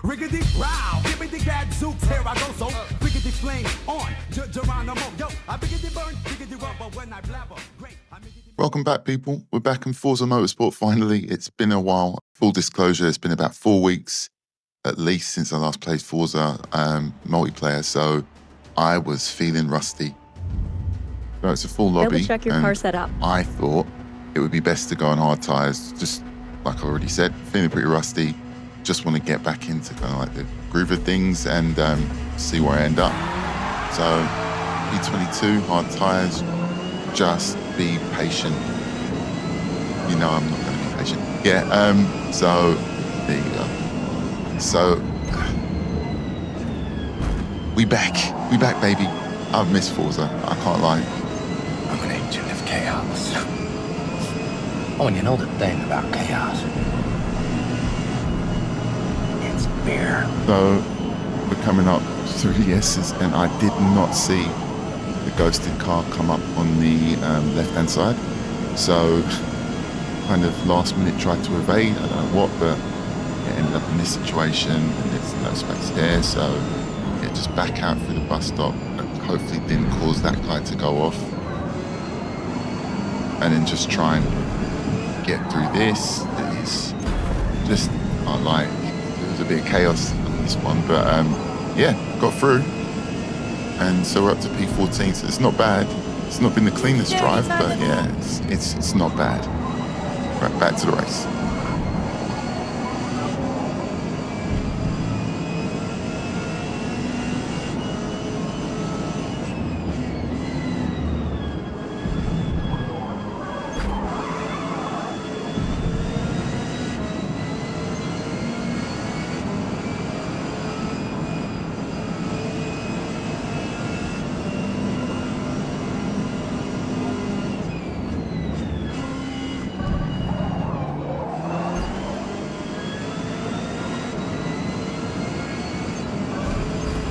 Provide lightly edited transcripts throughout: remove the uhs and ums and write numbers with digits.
Riggedy row, give me the gadzooks, here I go, so riggedy flame on, Geronimo, yo, I biggity burn, biggity rubber when I blabber, great, Welcome back, people. We're back in Forza Motorsport finally. It's been a while. Full disclosure, it's been about 4 weeks at least since I last played Forza multiplayer, so I was feeling rusty. So it's a full lobby. Double check your car setup. I thought it would be best to go on hard tyres, just like I already said, feeling pretty rusty. Just want to get back into kind of like the groove of things and see where I end up. So P22, hard tyres, just be patient. You know I'm not going to be patient. Yeah, so there you go. So we back, baby. I've missed Forza, I can't lie. I'm an agent of chaos. Oh, and you know the thing about chaos? It's beer. So we're coming up through the S's, and I did not see the ghosted car come up on the left-hand side. So kind of last minute tried to evade, I don't know what, but it ended up in this situation, and there's no space there. So yeah, just back out through the bus stop, and hopefully didn't cause that guy to go off. And then just try and get through this. It's just, I like, it was a bit of chaos on this one, but yeah, got through. And so we're up to P14, so it's not bad. It's not been the cleanest drive, but yeah, it's not bad. Right, back to the race.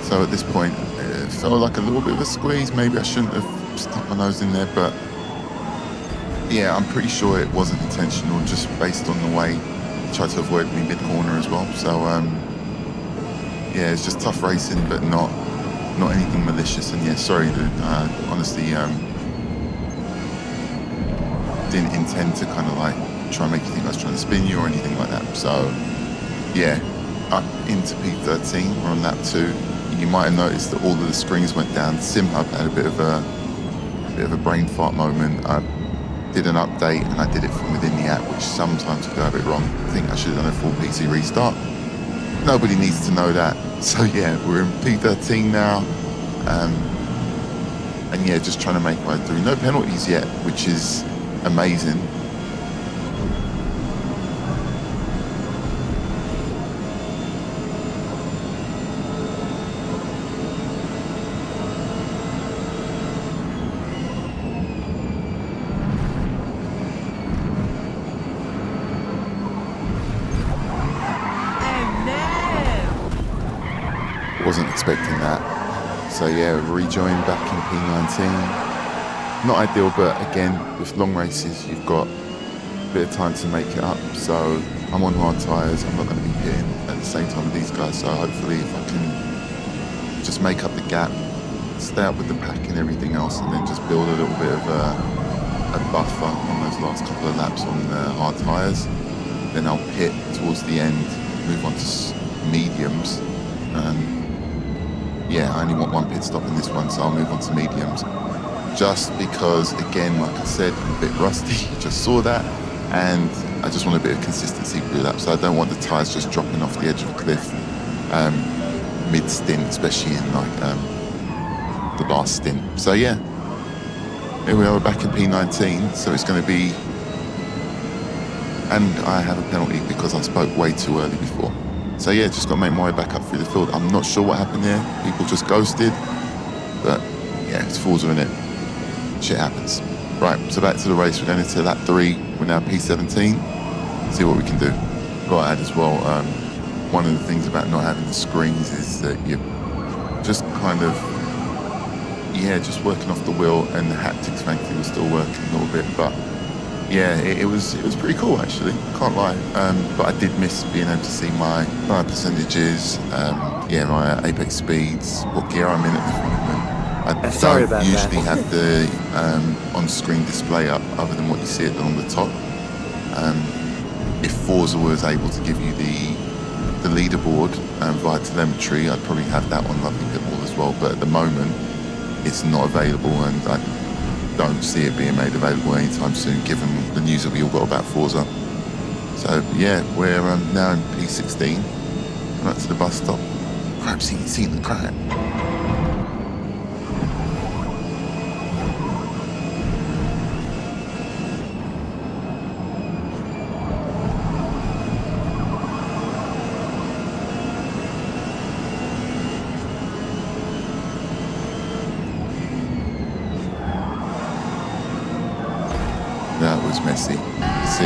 So at this point, it felt like a little bit of a squeeze. Maybe I shouldn't have stuck my nose in there, but yeah, I'm pretty sure it wasn't intentional, just based on the way I tried to avoid me mid-corner as well. So yeah, it's just tough racing, but not anything malicious. And yeah, sorry, dude, honestly, didn't intend to kind of like try and make you think I was trying to spin you or anything like that. So yeah, up into P13, we're on lap 2. You might have noticed that all of the screens went down. Simhub had a bit of a brain fart moment. I did an update and I did it from within the app, which sometimes can go a bit wrong. I think I should have done a full PC restart. Nobody needs to know that. So yeah, we're in P13 now. And yeah, just trying to make my way through. No penalties yet, which is amazing. Wasn't expecting that. So yeah, rejoin back in P19. Not ideal, but again, with long races, you've got a bit of time to make it up. So I'm on hard tyres, I'm not going to be pitting at the same time with these guys. So hopefully if I can just make up the gap, stay up with the pack and everything else, and then just build a little bit of a buffer on those last couple of laps on the hard tyres. Then I'll pit towards the end, move on to mediums. Yeah, I only want one pit stop in this one, so I'll move on to mediums. Just because, again, like I said, I'm a bit rusty, you just saw that, and I just want a bit of consistency through that, so I don't want the tyres just dropping off the edge of a cliff mid-stint, especially in like the last stint. So yeah, here we are, we're back in P19, so it's going to be, and I have a penalty because I spoke way too early before. So yeah, just got to make my way back up through the field. I'm not sure what happened there. People just ghosted. But yeah, it's Forza, innit? Shit happens. Right, so back to the race. We're going into lap 3. We're now P17. See what we can do. Got to add as well, one of the things about not having the screens is that you just kind of, yeah, just working off the wheel, and the haptics, thankfully, were still working a little bit. But Yeah, it was pretty cool actually. Can't lie. But I did miss being able to see my tire percentages, my apex speeds, what gear I'm in at the moment. I Sorry don't about usually that. have the on-screen display up, other than what you see along the top. If Forza was able to give you the leaderboard via telemetry, I'd probably have that on lovely bit more as well. But at the moment, it's not available, and I don't see it being made available anytime soon, given the news that we all got about Forza. So yeah, we're now in P16. Right to the bus stop. Crap, seen the crap. That was messy. See,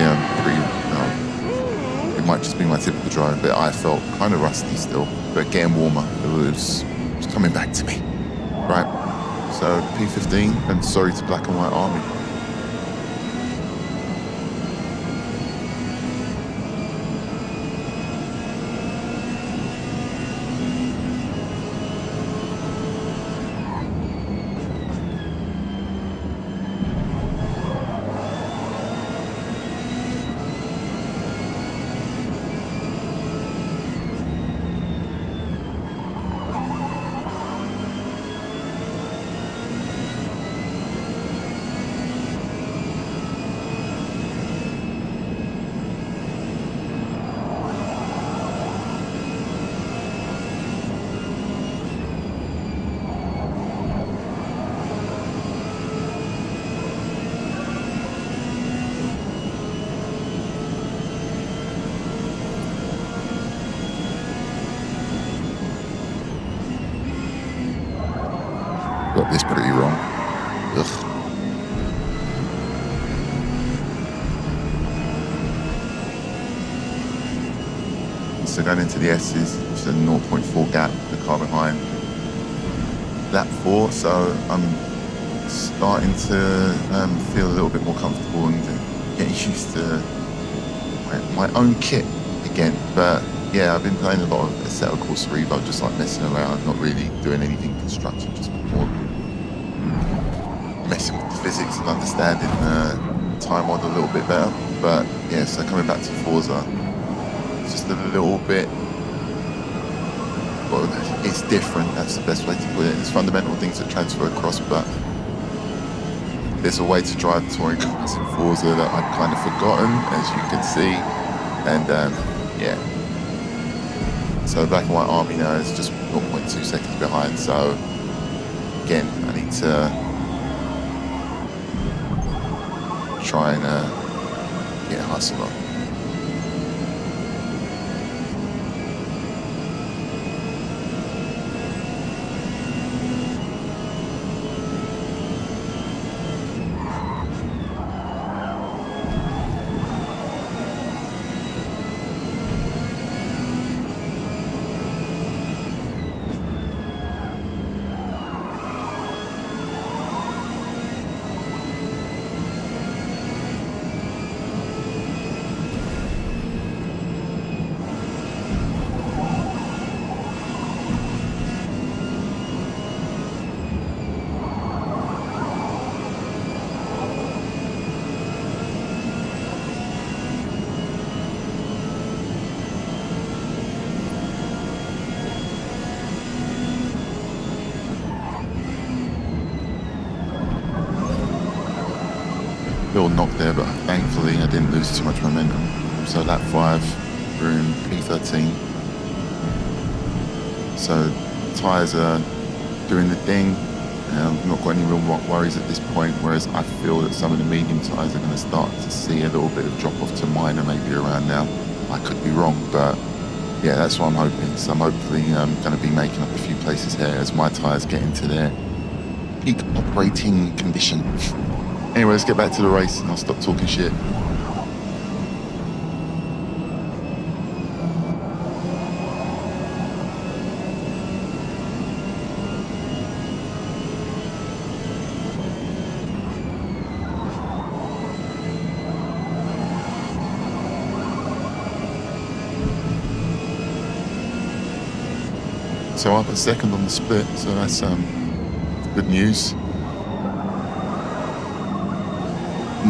it might just be my typical driving, but I felt kind of rusty still, but getting warmer. It was coming back to me. Right, so P15, and sorry to Black and White Army. Got this pretty wrong. Ugh. So going into the S's, it's a 0.4 gap, the car behind. Lap 4, so I'm starting to feel a little bit more comfortable and getting used to my own kit again. But yeah, I've been playing a lot of Assetto Corsa Evo, just like messing around, not really doing anything constructive, just more messing with the physics and understanding the time mod a little bit better. But yeah, so coming back to Forza, it's just a little bit, well, it's different, that's the best way to put it. There's fundamental things that transfer across, but there's a way to drive touring cars in Forza that I've kind of forgotten, as you can see. And yeah, so Black and White Army now is just 0.2 seconds behind. So again, I need to try and get a hustle on. Little knock there, but thankfully I didn't lose too much momentum. So lap 5, we're in P13. So tyres are doing the thing. I've not got any real worries at this point, whereas I feel that some of the medium tyres are going to start to see a little bit of drop off to minor maybe around now. I could be wrong, but yeah, that's what I'm hoping. So I'm hopefully going to be making up a few places here as my tyres get into their peak operating condition. Anyway, let's get back to the race and I'll stop talking shit. So I got second on the split, so that's good news.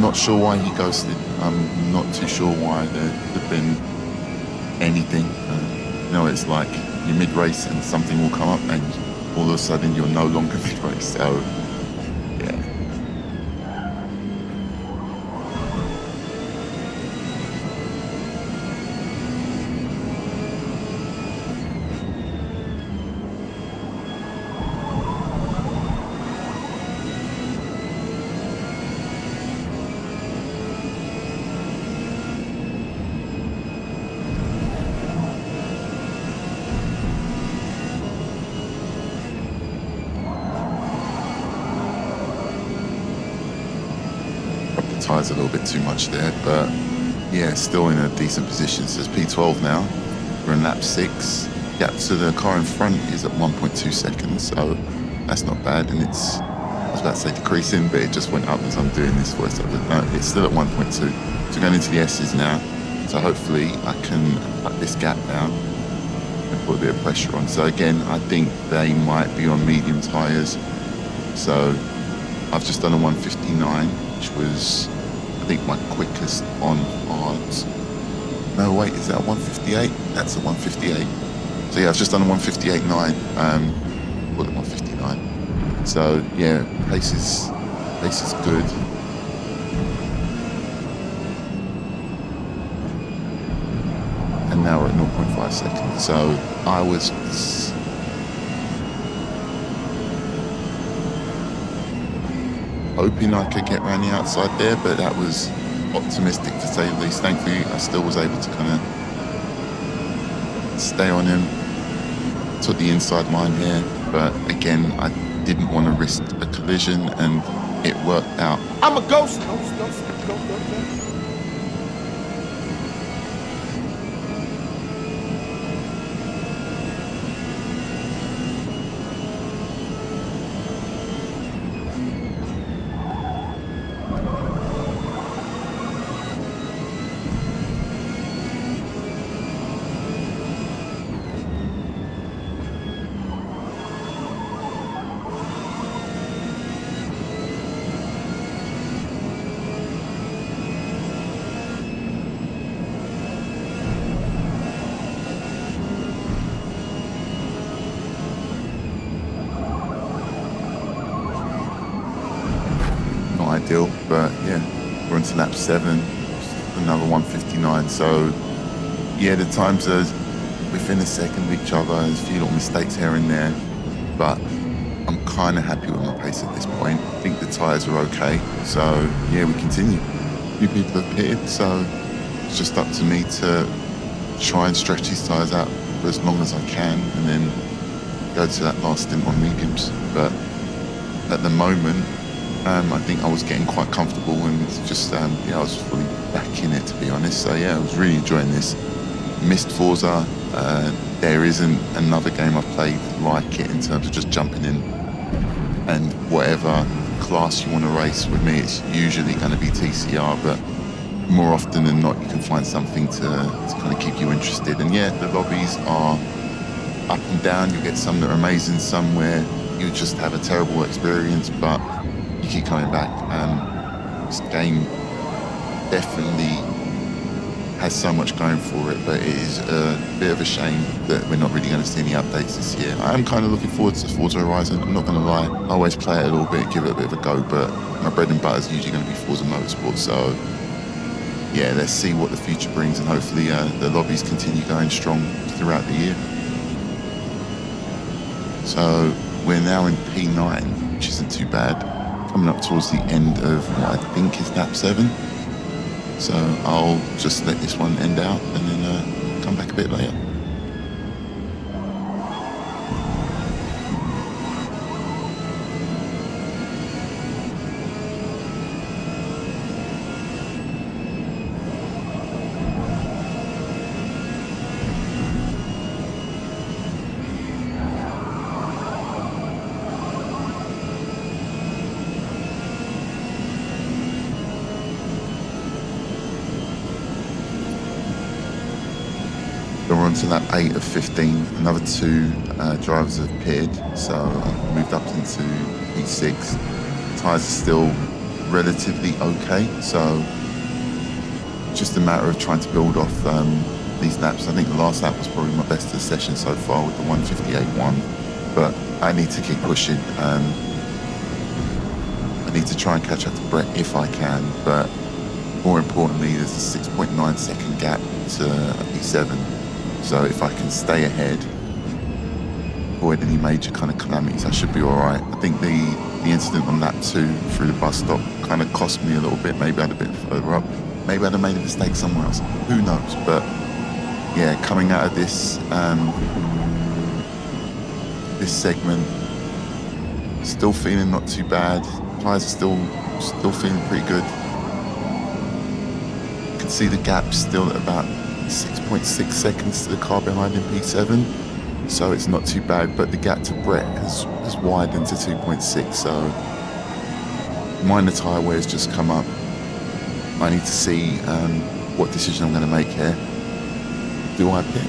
Not sure why he ghosted. I'm not too sure why. There could have been anything. It's like you're mid-race and something will come up and all of a sudden you're no longer mid-race. So, yeah. Tyres a little bit too much there, but yeah, still in a decent position. So it's P12 now. We're in lap 6. Gap to the car in front is at 1.2 seconds, so that's not bad. And I was about to say decreasing, but it just went up as I'm doing this voice. No, it's still at 1.2. So going into the S's now. So hopefully I can cut this gap down and put a bit of pressure on. So again, I think they might be on medium tyres. So I've just done a 159, which was, I think, my quickest on hards. No, wait, is that a 158? That's a 158. So yeah, I've just done a 158.9. Call it 159. So yeah, pace is good. And now we're at 0.5 seconds. So I was hoping I could get around the outside there, but that was optimistic to say the least. Thankfully, I still was able to kind of stay on him. Took the inside line here, but again, I didn't want to risk a collision, and it worked out. I'm a ghost. Go. Ideal, but yeah, we're into lap 7, another 159. So yeah, the times are within a second of each other. There's a few little mistakes here and there, but I'm kind of happy with my pace at this point. I think the tyres are okay, so yeah, we continue. New people have pitted, so it's just up to me to try and stretch these tyres out for as long as I can, and then go to that last stint on mediums. But at the moment, I think I was getting quite comfortable and just, I was fully back in it, to be honest. So yeah, I was really enjoying this. Missed Forza. There isn't another game I've played like it in terms of just jumping in and whatever class you want to race. With me, it's usually going to be TCR, but more often than not, you can find something to kind of keep you interested. And yeah, the lobbies are up and down. You get some that are amazing, some where you just have a terrible experience, but you keep coming back. This game definitely has so much going for it, but it is a bit of a shame that we're not really going to see any updates this year. I am kind of looking forward to Forza Horizon, I'm not going to lie. I always play it a little bit, give it a bit of a go, but my bread and butter is usually going to be Forza Motorsport. So yeah, let's see what the future brings, and hopefully the lobbies continue going strong throughout the year. So we're now in P9, which isn't too bad. Coming up towards the end of what I think is lap 7. So I'll just let this one end out and then come back a bit later. on to lap 8 of 15. Another 2 drivers have appeared, so I've moved up into P6. Tyres are still relatively okay, so just a matter of trying to build off these laps. I think the last lap was probably my best of the session so far with the 158.1, but I need to keep pushing. I need to try and catch up to Brett if I can, but more importantly, there's a 6.9 second gap to P7. So if I can stay ahead, avoid any major kind of calamities, I should be all right. I think the incident on lap 2 through the bus stop kind of cost me a little bit. Maybe I'd a bit further up. Maybe I'd have made a mistake somewhere else. Who knows? But yeah, coming out of this this segment, still feeling not too bad. Tyres are still feeling pretty good. You can see the gap still at about 6.6 seconds to the car behind in P7, so it's not too bad, but the gap to Brett has widened to 2.6, so minor tyre wear has just come up. I need to see what decision I'm going to make here. Do I pit?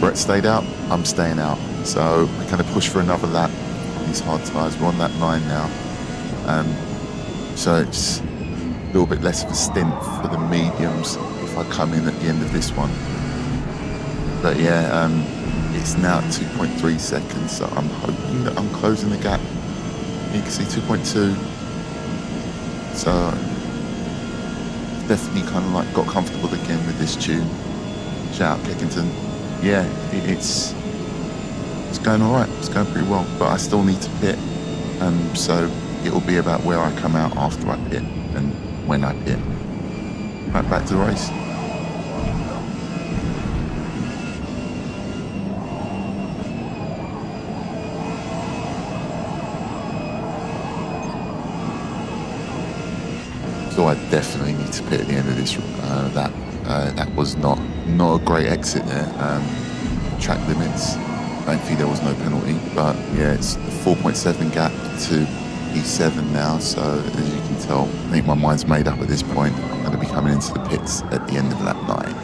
Brett stayed out, I'm staying out. So we're going to push for another lap on these hard tyres. We're on lap 9 now. So it's a little bit less of a stint for the mediums if I come in at the end of this one. But yeah, it's now at 2.3 seconds, so I'm hoping that I'm closing the gap. You can see 2.2. So definitely kind of like got comfortable again with this tune. Shout out Kickington. Yeah, it's going all right. It's going pretty well, but I still need to pit. So it'll be about where I come out after I pit and when I pit. Right, back to the race. So I definitely need to pit at the end of this that was not a great exit there. Track limits, I don't think there was no penalty, but yeah, it's a 4.7 gap to P7 now, so as you can tell, I think my mind's made up at this point. I'm going to be coming into the pits at the end of lap 9.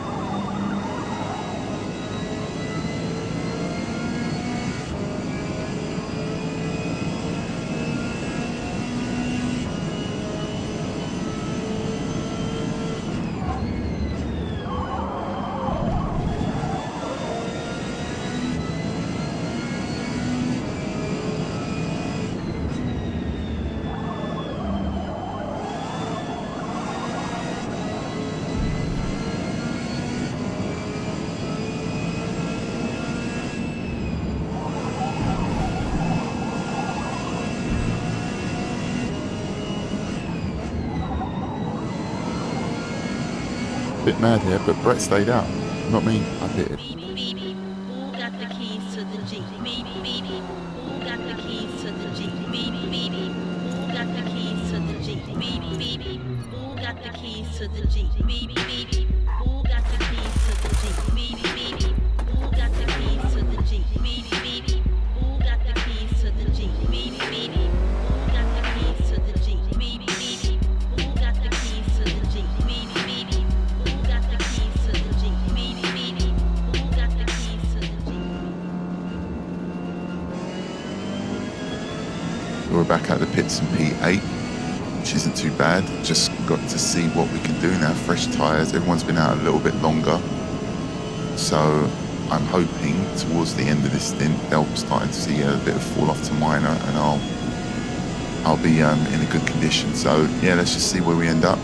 Bit mad here, but Brett stayed out. Not me, I pitted. Who got the keys to the Jeep? Who got the keys to the Jeep? Who got the keys to the Jeep? Who got the keys to the Jeep? Who got the keys to the Jeep? Who got the keys to the Jeep? Who got the keys to the Jeep? Who got the keys to the Jeep? Who got the keys to the Jeep? Who got the keys to the Jeep? We're back at the pits in P8, which isn't too bad. Just got to see what we can do now. Fresh tyres, everyone's been out a little bit longer. So I'm hoping towards the end of this stint, they'll start to see a bit of fall off to minor, and I'll be in a good condition. So yeah, let's just see where we end up.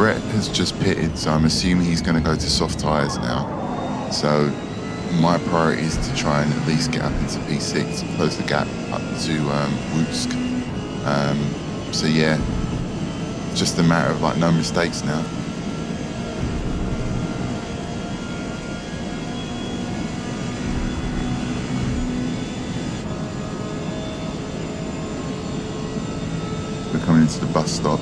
Brett has just pitted, so I'm assuming he's going to go to soft tyres now. So my priority is to try and at least get up into P6 and close the gap up to Wutsk. So yeah, just a matter of like no mistakes now. We're coming into the bus stop.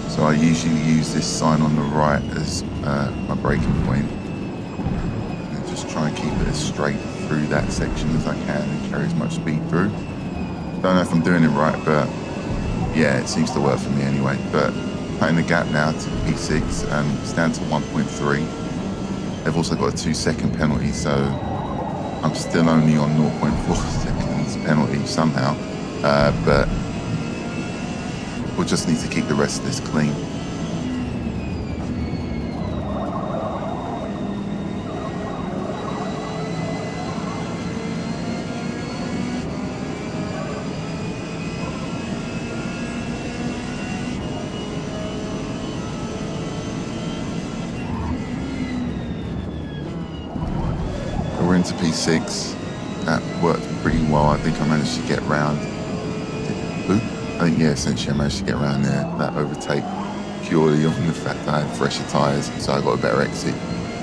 So I usually use this sign on the right as my braking point. And just try and keep it as straight through that section as I can and carry as much speed through. Don't know if I'm doing it right, but yeah, it seems to work for me anyway. But cutting the gap now to P6, it's down to 1.3. They've also got a 2-second penalty, so I'm still only on 0.4 seconds penalty somehow. But we'll just need to keep the rest of this clean. We're into P6. That worked pretty well. I think I managed to get round. I think, yeah, essentially I managed to get around there, that overtake, purely on the fact that I had fresher tyres, so I got a better exit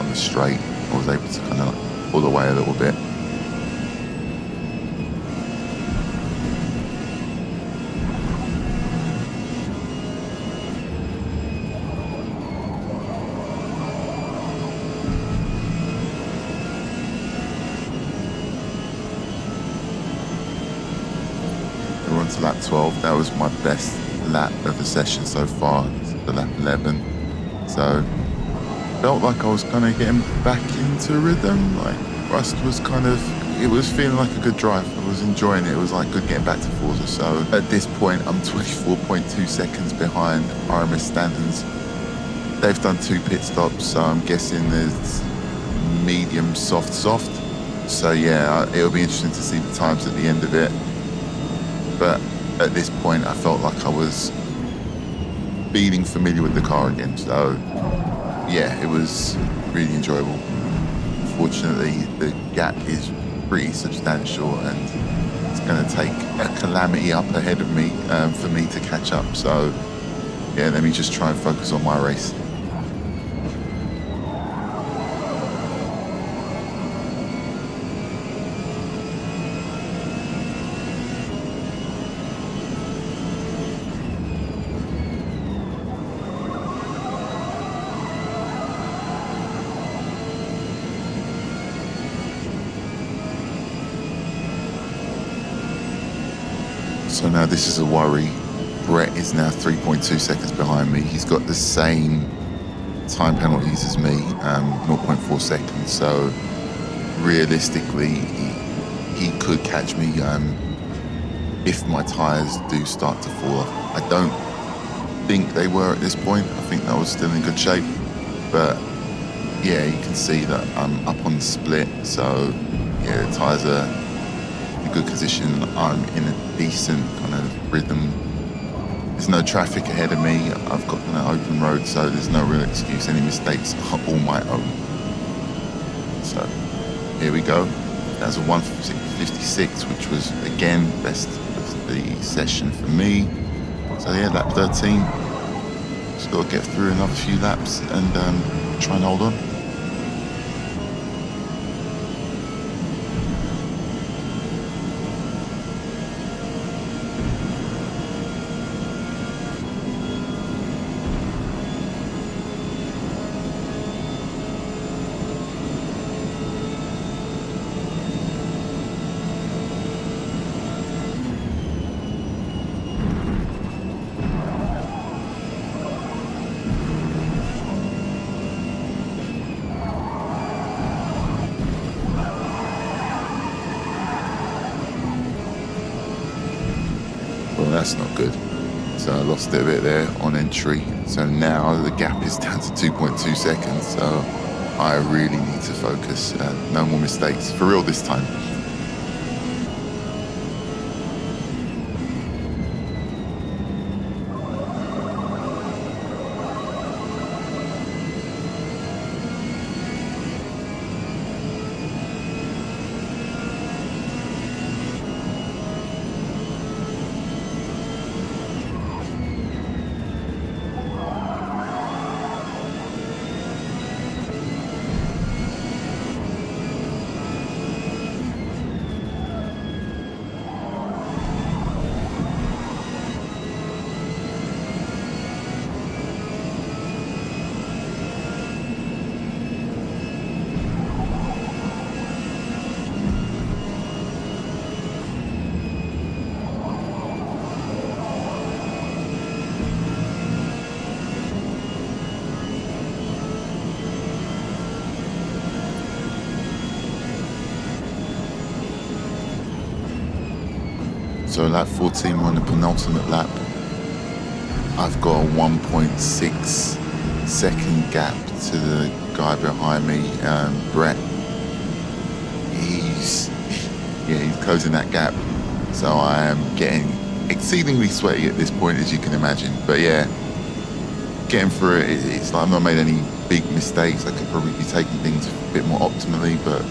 on the straight. I was able to kind of like pull away a little bit. To lap 12, that was my best lap of the session so far, the lap 11. So felt like I was kind of getting back into rhythm. Like Rust was it was feeling like a good drive. I was enjoying it. It was like good getting back to Forza. So at this point, I'm 24.2 seconds behind RMS standards. They've done 2 pit stops, so I'm guessing there's medium, soft. So yeah, it'll be interesting to see the times at the end of it. But at this point, I felt like I was feeling familiar with the car again. So yeah, it was really enjoyable. Unfortunately, the gap is pretty substantial and it's going to take a calamity up ahead of me for me to catch up. So yeah, let me just try and focus on my race. So now this is a worry. Brett is now 3.2 seconds behind me. He's got the same time penalties as me, 0.4 seconds. So realistically, he could catch me if my tyres do start to fall off. I don't think they were at this point. I think I was still in good shape. But yeah, you can see that I'm up on the split. So yeah, the tyres are good position. I'm in a decent kind of rhythm. There's no traffic ahead of me. I've got an open road, so there's no real excuse. Any mistakes are all my own. So here we go. That's a 1:56, which was again best of the session for me. So yeah, lap 13. Just got to get through another few laps and try and hold on. Well, that's not good. So I lost it a bit there on entry. So now the gap is down to 2.2 seconds. So I really need to focus. No more mistakes. For real this time. So lap 14, we're on the penultimate lap. I've got a 1.6 second gap to the guy behind me, Brett. He's closing that gap. So I am getting exceedingly sweaty at this point, as you can imagine. But yeah, getting through it, it's like I've not made any big mistakes. I could probably be taking things a bit more optimally, but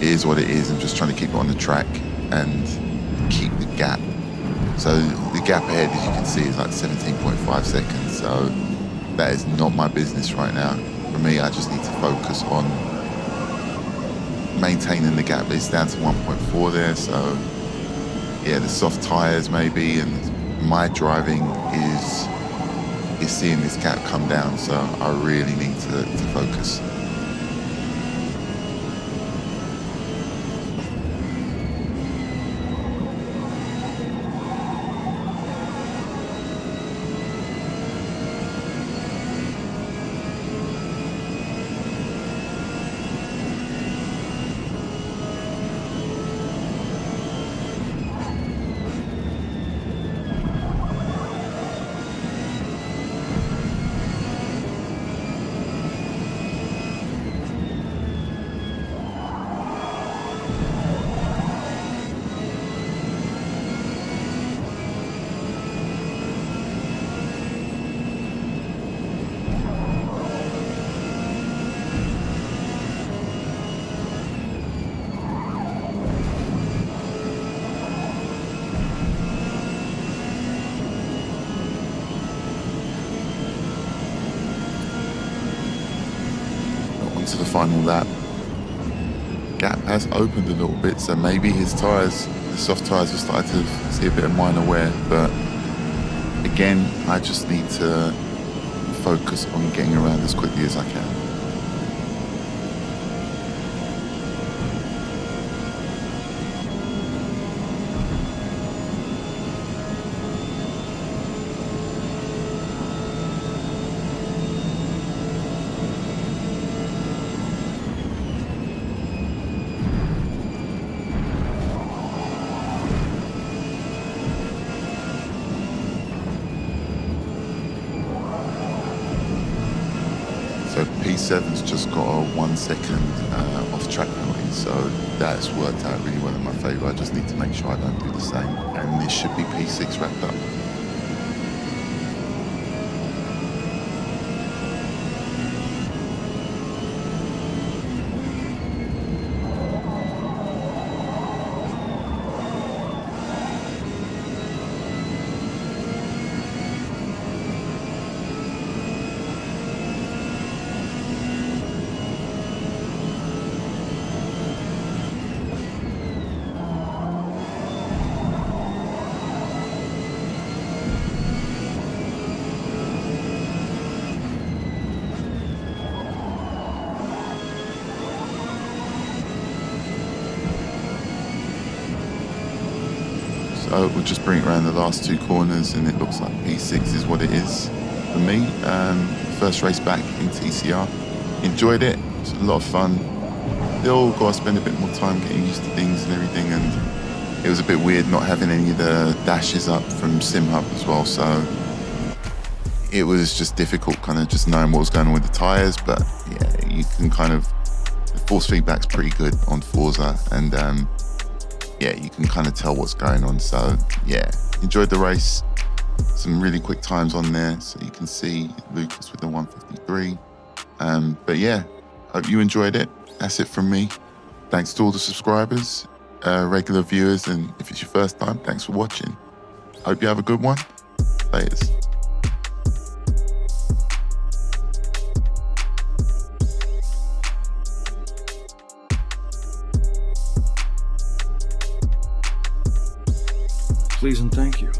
it is what it is. I'm just trying to keep it on the track and keep the gap. So the gap ahead, as you can see, is like 17.5 seconds. So that is not my business right now. For me, I just need to focus on maintaining the gap. It's down to 1.4 there. So yeah, the soft tyres maybe, and my driving is seeing this gap come down. So I really need to focus. To the final lap, gap has opened a little bit, so maybe his tyres, the soft tyres, have started to see a bit of minor wear, but again, I just need to focus on getting around as quickly as I can. So P7's just got a 1 second off-track penalty, so that's worked out really well in my favour. I just need to make sure I don't do the same, and this should be P6 wrapped up. So we'll just bring it around the last two corners, and it looks like P6 is what it is for me. First race back in TCR. Enjoyed it. It's a lot of fun. Still got to spend a bit more time getting used to things and everything, and it was a bit weird not having any of the dashes up from Simhub as well. So it was just difficult kind of just knowing what was going on with the tyres, but yeah, you can kind of, the force feedback's pretty good on Forza, and yeah, you can kind of tell what's going on. So yeah, enjoyed the race. Some really quick times on there, so you can see Lucas with the 153. But yeah, hope you enjoyed it. That's it from me. Thanks to all the subscribers, regular viewers, and if it's your first time, thanks for watching. Hope you have a good one. Laters. Please and thank you.